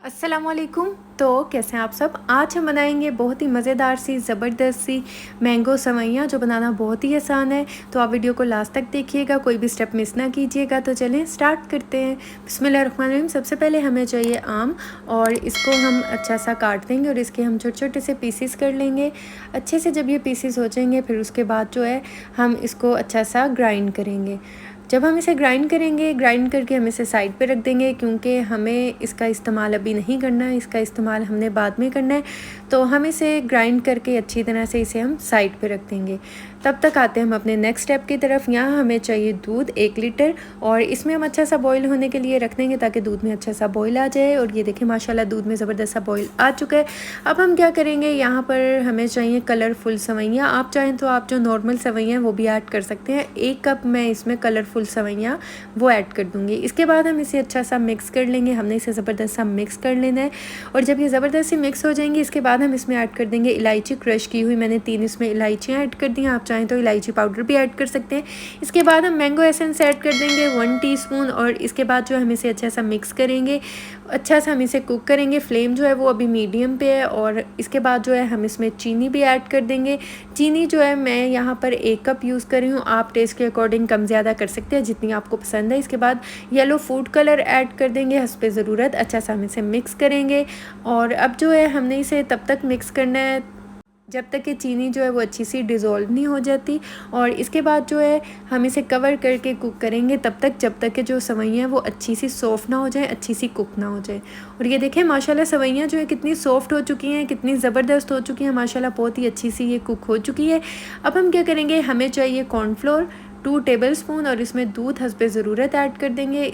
अस्सलामुअलैकुम। तो कैसे हैं आप सब। आज हम बनाएंगे बहुत ही मज़ेदार सी ज़बरदस्त सी मैंगो सेवइयाँ जो बनाना बहुत ही आसान है। तो आप वीडियो को लास्ट तक देखिएगा, कोई भी स्टेप मिस ना कीजिएगा। तो चलें स्टार्ट करते हैं। बिस्मिल्लाहिर्रहमानिर्रहीम। सबसे पहले हमें चाहिए आम और इसको हम अच्छा सा काट देंगे और इसके हम छोटे छोटे से पीसीस कर लेंगे। अच्छे से जब ये पीसीस हो जाएंगे फिर उसके बाद जो है हम इसको अच्छा सा ग्राइंड करेंगे। जब हम इसे ग्राइंड करेंगे, ग्राइंड करके हम इसे साइड पे रख देंगे क्योंकि हमें इसका इस्तेमाल अभी नहीं करना है, इसका इस्तेमाल हमने बाद में करना है। तो हम इसे ग्राइंड करके अच्छी तरह से इसे हम साइड पे रख देंगे। तब तक आते हैं हम अपने नेक्स्ट स्टेप की तरफ। यहाँ हमें चाहिए दूध 1 लीटर और इसमें हम अच्छा सा बॉईल होने के लिए रख देंगे ताकि दूध में अच्छा सा बॉईल आ जाए। और ये देखें माशाल्लाह दूध में ज़बरदस्त सा बॉईल आ चुका है। अब हम क्या करेंगे, यहाँ पर हमें चाहिए कलरफुल सेवइयाँ। आप चाहें तो आप जो नॉर्मल सेवइयाँ हैं वो भी ऐड कर सकते हैं। 1 कप मैं इसमें कलरफुल सेवइयाँ वो ऐड कर दूँगी। इसके बाद हम इसे अच्छा सा मिक्स कर लेंगे। हमने इसे ज़बरदस्त सा मिक्स कर लेना है और जब ये ज़बरदस्त सी मिक्स हो जाएंगी इसके बाद हम इसमें ऐड कर देंगे इलायची क्रश की हुई। मैंने 3 इसमें इलायचियाँ ऐड कर दी हैं, आप चाहें तो इलायची पाउडर भी ऐड कर सकते हैं। इसके बाद हम मैंगो एसेंस ऐड कर देंगे 1 टीस्पून और इसके बाद जो हम इसे अच्छा सा मिक्स करेंगे। अच्छा सा हम इसे कुक करेंगे। फ्लेम जो है वो अभी मीडियम पे है और इसके बाद जो है हम इसमें चीनी भी ऐड कर देंगे। चीनी जो है मैं यहाँ पर 1 कप यूज़ कर रही हूँ, आप टेस्ट के अकॉर्डिंग कम ज़्यादा कर सकते हैं जितनी आपको पसंद है। इसके बाद येलो फूड कलर ऐड कर देंगे हस्बे ज़रूरत। अच्छा सा हम इसे मिक्स करेंगे और अब जो है हमने इसे तब तक मिक्स करना है जब तक कि चीनी जो है वो अच्छी सी डिज़ोल्व नहीं हो जाती। और इसके बाद जो है हम इसे कवर करके कुक करेंगे तब तक जब तक कि जो सेवइयाँ हैं वो अच्छी सी सॉफ़्ट ना हो जाए, अच्छी सी कुक ना हो जाए। और ये देखें माशाल्लाह सेवइयाँ जो है कितनी सॉफ्ट हो चुकी हैं, कितनी ज़बरदस्त हो चुकी हैं माशाल्लाह, बहुत ही अच्छी सी ये कुक हो चुकी है। अब हम क्या करेंगे, हमें चाहिए कॉर्नफ्लोर 2 टेबलस्पून और इसमें दूध हस्बे ज़रूरत ऐड कर देंगे।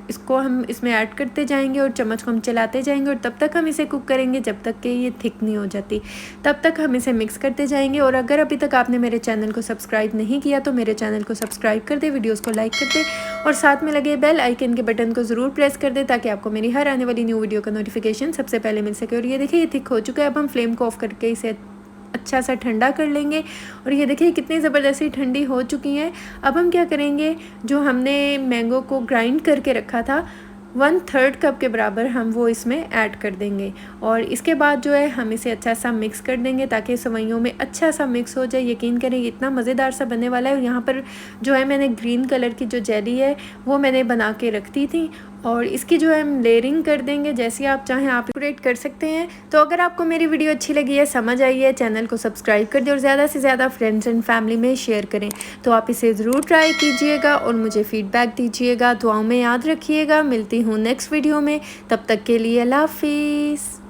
इसको हम इसमें ऐड करते जाएंगे और चम्मच को हम चलाते जाएंगे और तब तक हम इसे कुक करेंगे जब तक कि ये थिक नहीं हो जाती। तब तक हम इसे मिक्स करते जाएंगे। और अगर अभी तक आपने मेरे चैनल को सब्सक्राइब नहीं किया तो मेरे चैनल को सब्सक्राइब कर दे, वीडियोज़ को लाइक कर दे और साथ में लगे बेल आइकन के बटन को ज़रूर प्रेस कर दे ताकि आपको मेरी हर आने वाली न्यू वीडियो का नोटिफिकेशन सबसे पहले मिल सके। और ये देखिए ये थिक हो चुका है। अब हम फ्लेम को ऑफ करके इसे अच्छा सा ठंडा कर लेंगे और ये देखिए कितनी ज़बरदस्ती ठंडी हो चुकी हैं। अब हम क्या करेंगे, जो हमने मैंगो को ग्राइंड करके रखा था 1/3 कप के बराबर हम वो इसमें ऐड कर देंगे और इसके बाद जो है हम इसे अच्छा सा मिक्स कर देंगे ताकि सेवइयों में अच्छा सा मिक्स हो जाए। यकीन करें इतना मज़ेदार सा बनने वाला है। और यहाँ पर जो है मैंने ग्रीन कलर की जो जेली है वो मैंने बना के रख दी थी और इसकी जो है हम लेयरिंग कर देंगे। जैसे आप चाहें आप डेकोरेट कर सकते हैं। तो अगर आपको मेरी वीडियो अच्छी लगी है, समझ आई है, चैनल को सब्सक्राइब कर दें और ज़्यादा से ज़्यादा फ्रेंड्स एंड फैमिली में शेयर करें। तो आप इसे ज़रूर ट्राई कीजिएगा और मुझे फ़ीडबैक दीजिएगा। दुआओं में याद रखिएगा। मिलती हूँ नेक्स्ट वीडियो में, तब तक के लिए अल्लाह हाफिज़।